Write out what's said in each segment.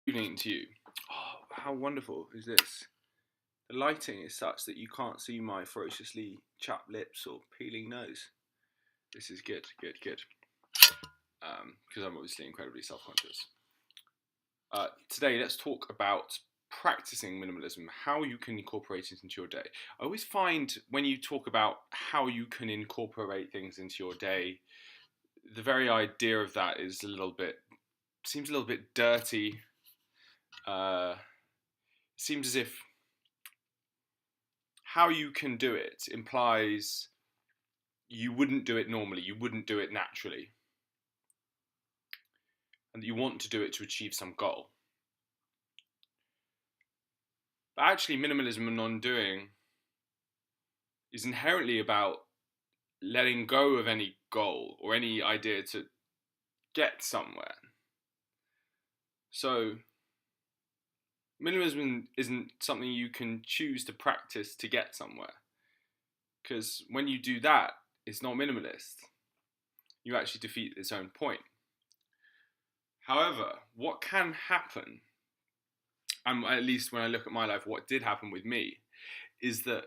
Evening to you. Oh, how wonderful is this? The lighting is such that you can't see my ferociously chapped lips or peeling nose. This is good, good, good. Because I'm obviously incredibly self-conscious. Today, let's talk about practicing minimalism, how you can incorporate it into your day. I always find when you talk about how you can incorporate things into your day, the very idea of that is seems a little bit dirty. It seems as if how you can do it implies you wouldn't do it normally, you wouldn't do it naturally, and that you want to do it to achieve some goal. But actually, minimalism and non-doing is inherently about letting go of any goal or any idea to get somewhere. So, minimalism isn't something you can choose to practice to get somewhere. Because when you do that, it's not minimalist. You actually defeat its own point. However, what can happen, and at least when I look at my life, what did happen with me, is that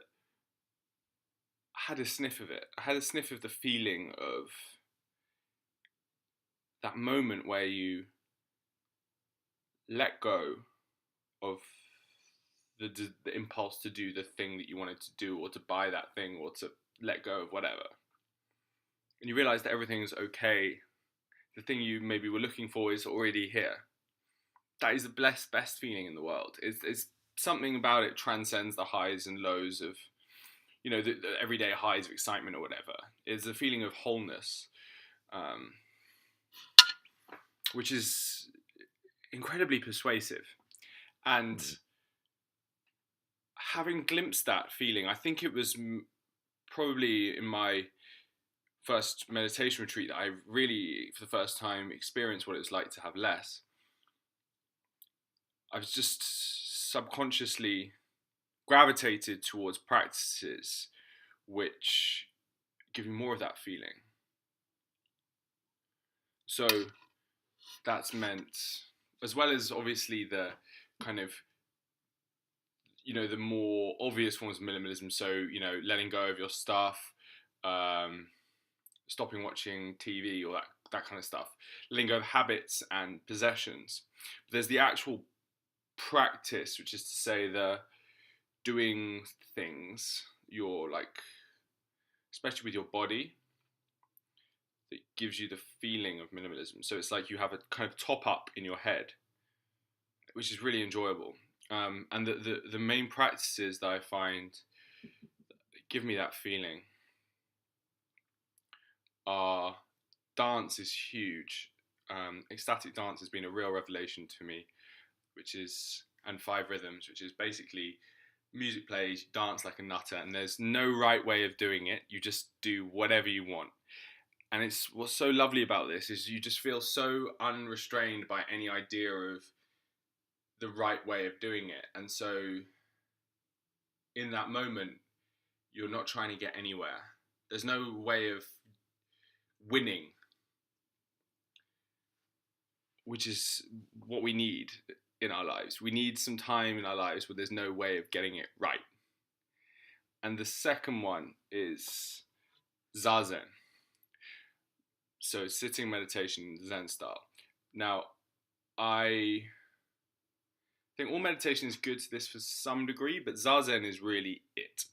I had a sniff of it. I had a sniff of the feeling of that moment where you let go of the impulse to do the thing that you wanted to do, or to buy that thing, or to let go of whatever. And you realize that everything's okay. The thing you maybe were looking for is already here. That is the best feeling in the world. It's something about it transcends the highs and lows of, the everyday highs of excitement or whatever. It's a feeling of wholeness, which is incredibly persuasive. And having glimpsed that feeling, I think it was probably in my first meditation retreat that I really, for the first time, experienced what it was like to have less. I was just subconsciously gravitated towards practices which give you more of that feeling. So that's meant, as well as obviously the kind of, the more obvious forms of minimalism. So, letting go of your stuff, stopping watching TV or that kind of stuff, letting go of habits and possessions. But there's the actual practice, which is to say the doing things, especially with your body, that gives you the feeling of minimalism. So it's like you have a kind of top up in your head, which is really enjoyable. And the main practices that I find give me that feeling are dance is huge. Ecstatic dance has been a real revelation to me, and 5 rhythms, which is basically music plays, you dance like a nutter, and there's no right way of doing it. You just do whatever you want. And what's so lovely about this is you just feel so unrestrained by any idea of the right way of doing it. And so in that moment, you're not trying to get anywhere. There's no way of winning, which is what we need in our lives. We need some time in our lives where there's no way of getting it right. And the second one is Zazen. So sitting meditation, Zen style. Now, I think all meditation is good to this for some degree, but Zazen is really it.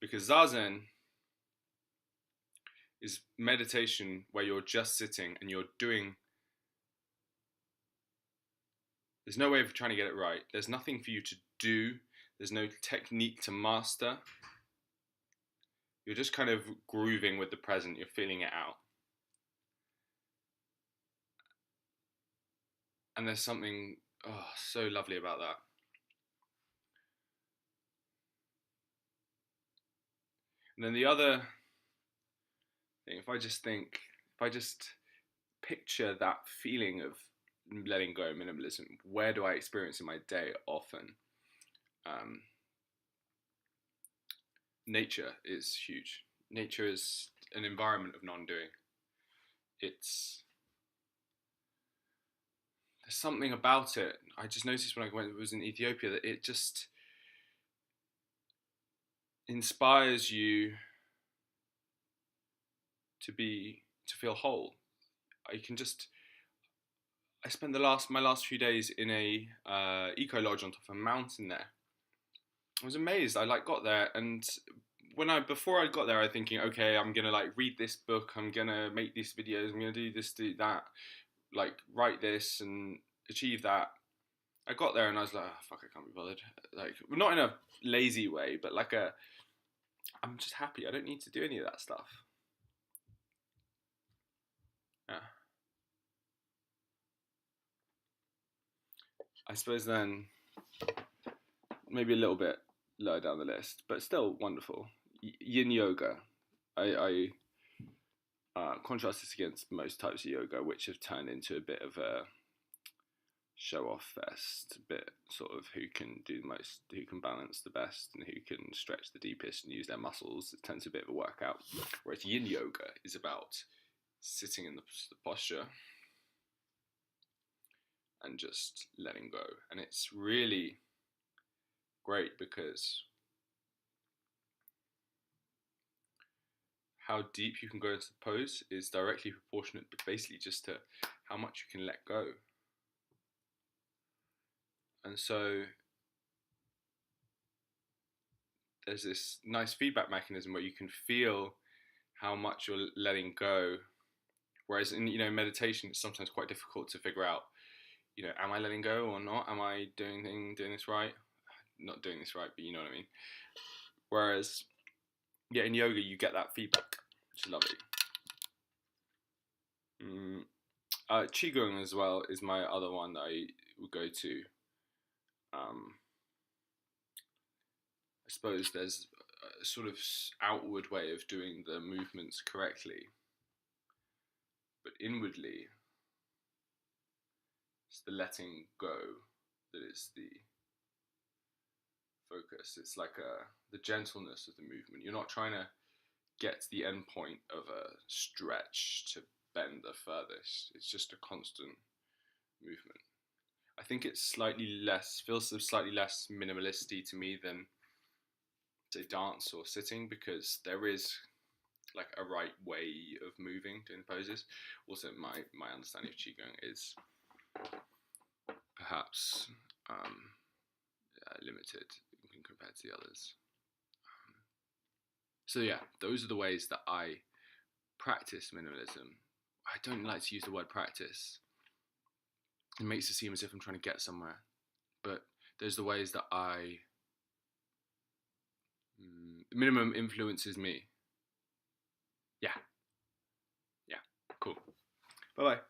Because Zazen is meditation where you're just sitting and you're doing. There's no way of trying to get it right. There's nothing for you to do. There's no technique to master. You're just kind of grooving with the present. You're feeling it out. And there's something so lovely about that. And then the other thing, if I just picture that feeling of letting go of minimalism, where do I experience in my day often? Nature is huge. Nature is an environment of non-doing. There's something about it. I just noticed when I was in Ethiopia that it just inspires you to feel whole. I can just I spent my last few days in a eco lodge on top of a mountain there. I was amazed. I like got there, and before I got there, I was thinking, okay, I'm gonna like read this book, I'm gonna make these videos, I'm gonna do this, do that, like write this and achieve that. I got there and I was like, oh, fuck, I can't be bothered. Like, not in a lazy way, but like I'm just happy. I don't need to do any of that stuff. Yeah. I suppose then maybe a little bit lower down the list, but still wonderful. Yin yoga. I contrast this against most types of yoga, which have turned into a bit of a show off fest, a bit sort of who can do the most, who can balance the best, and who can stretch the deepest and use their muscles. It tends to be a bit of a workout. Whereas yin yoga is about sitting in the posture and just letting go. And it's really great because how deep you can go into the pose is directly proportionate, but basically just to how much you can let go. And so there's this nice feedback mechanism where you can feel how much you're letting go. Whereas in meditation, it's sometimes quite difficult to figure out, am I letting go or not? Am I doing this right? Not doing this right, but you know what I mean. Whereas, in yoga, you get that feedback, which is lovely. Qigong as well is my other one that I would go to. I suppose there's a sort of outward way of doing the movements correctly, but inwardly, it's the letting go that is the focus. It's like the gentleness of the movement. You're not trying to get to the end point of a stretch to bend the furthest. It's just a constant movement. I think it's feels slightly less minimalistic to me than say dance or sitting, because there is like a right way of moving doing poses. Also, my understanding of qigong is perhaps limited compared to the others. So yeah, those are the ways that I practice minimalism. I don't like to use the word practice. It makes it seem as if I'm trying to get somewhere. But those are the ways that minimum influences me. Yeah. Cool. Bye-bye.